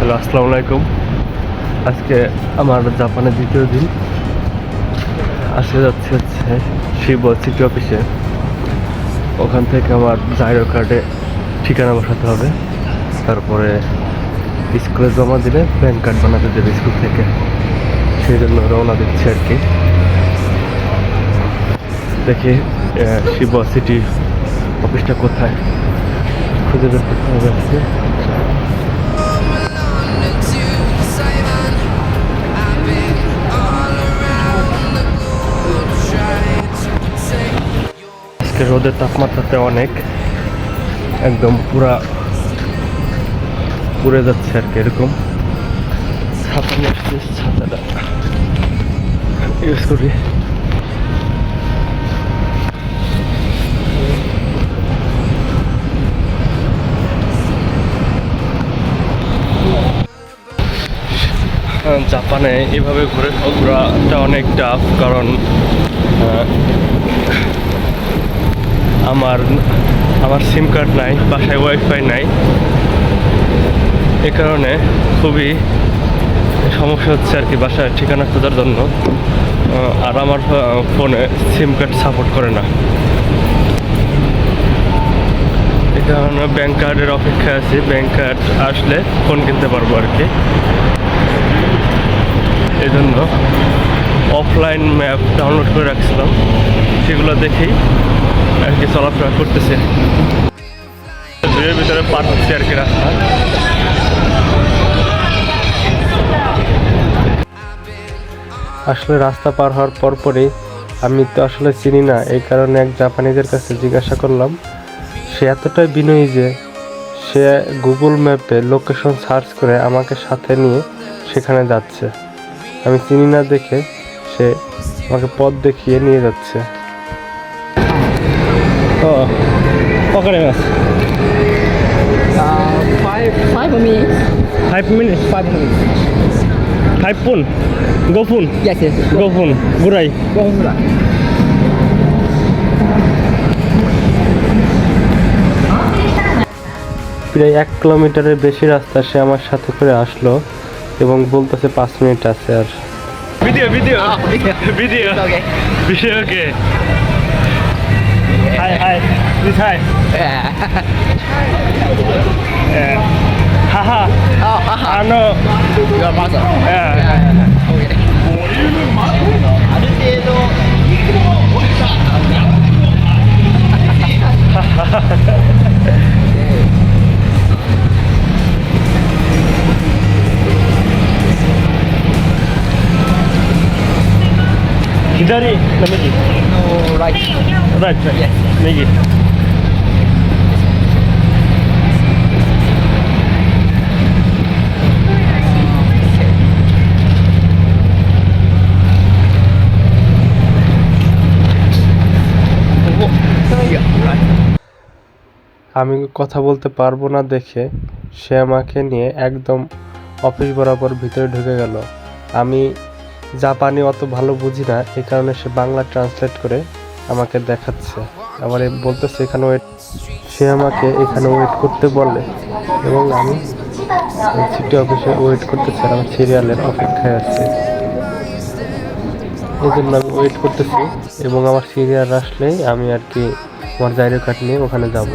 Hello, আসসালামু আলাইকুম। আজকে আমার জাপানের দ্বিতীয় দিন। আজকে হচ্ছে শিব সিটি অফিসে। ওখান থেকে আমার জাইরো কার্ডে ঠিকানা বসাতে হবে, তারপরে স্কুলে জমা দিলে প্যান কার্ড বানাতে দেবে স্কুল থেকে। সেই জন্য রওনা দিচ্ছে আর কি। দেখি শিব সিটি অফিসটা কোথায়, খুঁজে বের করতে হবে আজকে। আজকে রোদের তাপমাত্রাতে অনেক, একদম পুড়ে যাচ্ছে আর কি। এরকম ছাতা নিয়ে আসছি, ছাতাটা ইউজ করি। জাপানে এইভাবে ঘোরাটা অনেক টাফ, কারণ আমার সিম কার্ড নাই, বাসায় ওয়াইফাই নাই। এ কারণে খুবই সমস্যা হচ্ছে আর কি বাসায় ঠিকানা খোঁজার জন্য। আর আমার ফোনে সিম কার্ড সাপোর্ট করে না। এ কারণে ব্যাংক কার্ডের অপেক্ষায় আছি। ব্যাংক কার্ড আসলে ফোন কিনতে পারবো আর কি। এই জন্য অফলাইন ম্যাপ ডাউনলোড করে রাখছিলাম, সেগুলো দেখেই আর কি চলাফেরা করতেছে। ভিতরে পার হচ্ছে আর কি রাস্তা। আসলে রাস্তা পার হওয়ার পরপরই আমি তো আসলে চিনি না, এই কারণে এক জাপানিদের কাছে জিজ্ঞাসা করলাম। সে এতটাই বিনয়ী যে সে গুগল ম্যাপে লোকেশন সার্চ করে আমাকে সাথে নিয়ে সেখানে যাচ্ছে। আমি চিনি না দেখে সে আমাকে পথ দেখিয়ে নিয়ে যাচ্ছে। ওখানে Five minutes. 5 minutes 5 minutes. 5 পুন গোফুন Yes, yes. গোফুন গুরাই। Go home. প্রায় 1 কিলোমিটারের বেশি রাস্তা সে আমার সাথে করে আসলো এবং বলতেছে 5 মিনিট আছে। আর video Okay. Video okay. Hi this hi Yeah. হাহা Oh, haha. আনো Your mother. Yeah. Okay.左の右 No, right. right Yes. 右。আমি কথা বলতে পারবো না দেখে সে আমাকে নিয়ে একদম অফিস বরাবর ভিতরে ঢুকে গেল। আমি জাপানি অত ভালো বুঝি না, এই কারণে সে বাংলা ট্রান্সলেট করে আমাকে দেখাচ্ছে। আবার বলতেছে এখানে ওয়েট, সে আমাকে এখানে ওয়েট করতে বলে এবং আমি সিটি অফিসে ওয়েট করতেছি। আর আমার সিরিয়ালের অপেক্ষায় আছে, এই জন্য আমি ওয়েট করতেছি এবং আমার সিরিয়াল আসলেই আমি আর কি আমার জাইরো কার্ড নিয়ে ওখানে যাব।